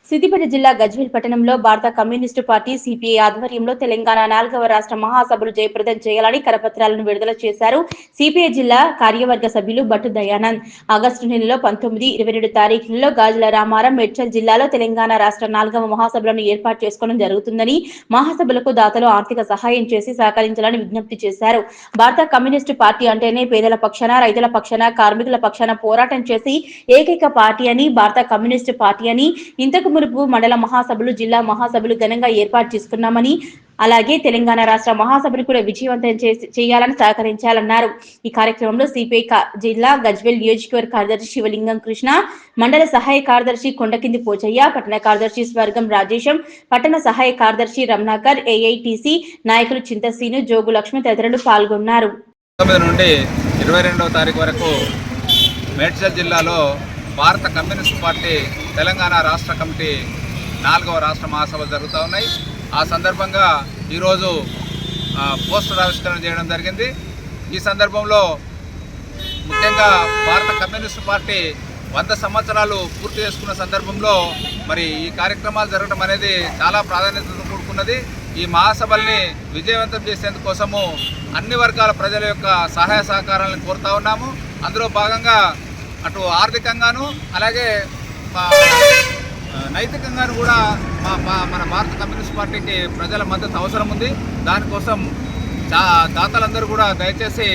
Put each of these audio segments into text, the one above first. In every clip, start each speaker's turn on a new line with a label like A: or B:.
A: సిద్దిపేట జిల్లా గజ్వేల్ పట్టణంలో భారత కమ్యూనిస్టు పార్టీ సిపిఐ ఆధ్వర్యంలో తెలంగాణ 4వ రాష్ట్ర మహాసభలు జయప్రదం చేయాలని కరపత్రాలను విడుదల చేశారు. సిపిఐ జిల్లా కార్యవర్గ సభ్యులు భట్టు దయానంద్. ఆగస్టు నెలలో 19, 22 తారీఖులలో గాజుల రామారం, మేడ్చల్ జిల్లాలో తెలంగాణ రాష్ట్ర 4వ మహాసభలను ఏర్పాటు చేసుకోవడం జరుగుతుందని, మహాసభలకు దాతలు ఆర్థిక సహాయం చేసి సహకరించాలని విజ్ఞప్తి చేశారు. భారత కమ్యూనిస్టు పార్టీ అంటేనే పేదల పక్షాన, రైతుల పక్షాన, కార్మికుల పక్షాన పోరాటం చేసి ఏకైక పార్టీ అని, భారత కమ్యూనిస్టు పార్టీ అని, ఇంతకు మునుపు మండల మహాసభలు, జిల్లా మహాసభలు ఘనంగా ఏర్పాటు చేసుకున్నామని, అలాగే తెలంగాణ రాష్ట్ర మహాసభను కూడా విజయవంతం చేయాలని సహకరించాలన్నారు. ఈ కార్యక్రమంలో సిపిఐ జిల్లా గజ్వేల్ నియోజకవర్గ కార్యదర్శి శివలింగం కృష్ణ, మండల సహాయ కార్యదర్శి కొండకింది పోచయ్య, పట్టణ కార్యదర్శి స్వర్గం రాజేశం, పట్టణ సహాయ కార్యదర్శి రమణాకర్, ఏఐటిసి నాయకులు చింతశ్రీను, జోగు లక్ష్మి తదితరులు పాల్గొన్నారు.
B: 9 నుండి 22వ తారీఖు వరకు మేడ్చల్ జిల్లాలో భారత కమ్యూనిస్ట్ పార్టీ తెలంగాణ రాష్ట్ర కమిటీ 4వ రాష్ట్ర మహాసభలు జరుగుతూ ఉన్నాయి. ఆ సందర్భంగా ఈరోజు పోస్టర్ ఆవిష్కరణ చేయడం జరిగింది. ఈ సందర్భంలో ముఖ్యంగా భారత కమ్యూనిస్ట్ పార్టీ 100 సంవత్సరాలు పూర్తి చేసుకున్న సందర్భంలో మరి ఈ కార్యక్రమాలు జరగడం అనేది చాలా ప్రాధాన్యతతో కూడుకున్నది. ఈ మహాసభల్ని విజయవంతం చేసేందుకోసము అన్ని వర్గాల ప్రజల యొక్క సహాయ సహకారాలను కోరుతా ఉన్నాము. అందులో భాగంగా అటు ఆర్థికంగాను అలాగే నైతికంగాను కూడా మన భారత కమ్యూనిస్ట్ పార్టీకి ప్రజల మద్దతు అవసరం ఉంది. దానికోసం దాతలందరూ కూడా దయచేసి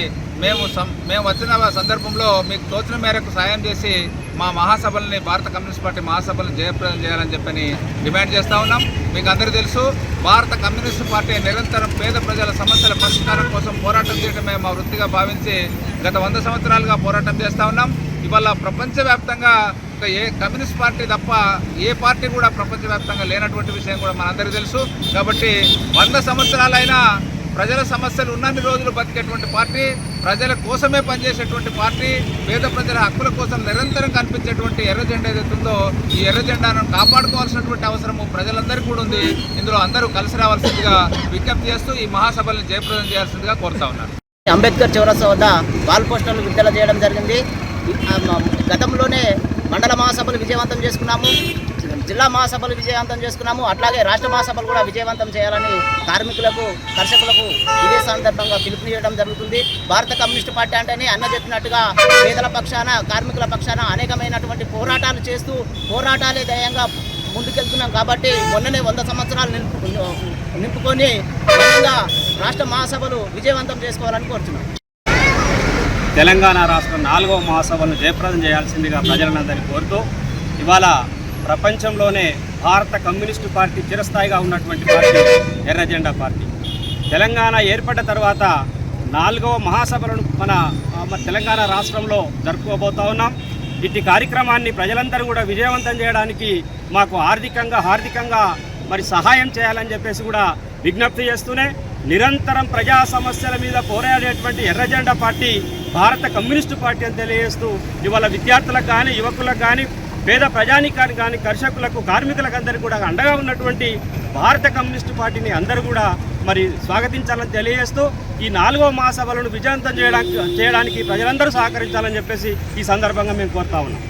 B: మేము వచ్చిన సందర్భంలో మీకు తోచిన మేరకు సాయం చేసి మా మహాసభల్ని, భారత కమ్యూనిస్ట్ పార్టీ మహాసభలను జయప్రదం చేయాలని చెప్పని డిమాండ్ చేస్తూ ఉన్నాం. మీకు అందరికీ తెలుసు, భారత కమ్యూనిస్ట్ పార్టీ నిరంతరం పేద ప్రజల సమస్యల పరిష్కారం కోసం పోరాటం చేయడమే మా వృత్తిగా భావించి గత 100 సంవత్సరాలుగా పోరాటం చేస్తూ ఉన్నాం. ఇవాళ ప్రపంచవ్యాప్తంగా ఏ కమ్యూనిస్ట్ పార్టీ తప్ప ఏ పార్టీ కూడా ప్రపంచవ్యాప్తంగా లేనటువంటి విషయం కూడా మనందరికీ తెలుసు. కాబట్టి 100 సంవత్సరాలైనా ప్రజల సమస్యలు ఉన్నన్ని రోజులు బతికేటువంటి పార్టీ, ప్రజల కోసమే పనిచేసేటువంటి పార్టీ, పేద ప్రజల హక్కుల కోసం నిరంతరం కనిపించేటువంటి ఎర్ర జెండా ఏదైతుందో ఈ ఎర్ర జెండాను కాపాడుకోవాల్సినటువంటి అవసరము ప్రజలందరికీ కూడా ఉంది. ఇందులో అందరూ కలిసి రావాల్సిందిగా విజ్ఞప్తి చేస్తూ ఈ మహాసభలను జయప్రదం చేయాల్సిందిగా కోరుతా ఉన్నారు.
C: అంబేద్కర్ చౌరస్తా వద్ద వాల్ పోస్టర్లు విడుదల చేయడం జరిగింది. గతంలోనే మండల మహాసభలు విజయవంతం చేసుకున్నాము, జిల్లా మహాసభలు విజయవంతం చేసుకున్నాము. అట్లాగే రాష్ట్ర మహాసభలు కూడా విజయవంతం చేయాలని కార్మికులకు, కర్షకులకు ఇదే సందర్భంగా పిలుపునివ్వడం జరుగుతుంది. భారత కమ్యూనిస్టు పార్టీ అంటేనే అన్న చెప్పినట్టుగా పేదల పక్షాన, కార్మికుల పక్షాన అనేకమైనటువంటి పోరాటాలు చేస్తూ పోరాటాలే ధ్యేయంగా ముందుకెళ్తున్నాం. కాబట్టి మొన్ననే 100 సంవత్సరాలు నింపుకొని రాష్ట్ర మహాసభలు విజయవంతం చేసుకోవాలని కోరుతున్నాం.
D: తెలంగాణ రాష్ట్ర 4వ మహాసభలను జయప్రదం చేయాల్సిందిగా ప్రజలందరినీ కోరుతూ, ఇవాళ ప్రపంచంలోనే భారత కమ్యూనిస్టు పార్టీ చిరస్థాయిగా ఉన్నటువంటి పార్టీ ఎర్ర జెండా పార్టీ. తెలంగాణ ఏర్పడ్డ తర్వాత 4వ మహాసభలను మన తెలంగాణ రాష్ట్రంలో జరుపుకోబోతా ఉన్నాం. ఇట్టి కార్యక్రమాన్ని ప్రజలందరూ కూడా విజయవంతం చేయడానికి మాకు హార్దికంగా మరి సహాయం చేయాలని చెప్పేసి కూడా విజ్ఞప్తి చేస్తూనే, నిరంతరం ప్రజా సమస్యల మీద పోరాడేటువంటి ఎర్ర జెండా పార్టీ భారత కమ్యూనిస్టు పార్టీ అని తెలియజేస్తూ, ఇవాళ విద్యార్థులకు కానీ, యువకులకు కానీ, పేద ప్రజానికానికి కానీ, కర్షకులకు, కార్మికులకు అందరికీ కూడా అండగా ఉన్నటువంటి భారత కమ్యూనిస్టు పార్టీని అందరూ కూడా మరి స్వాగతించాలని తెలియజేస్తూ, ఈ 4వ మహాసభలను విజయవంతం చేయడానికి ప్రజలందరూ సహకరించాలని చెప్పేసి ఈ సందర్భంగా మేము కోరుతా ఉన్నాం.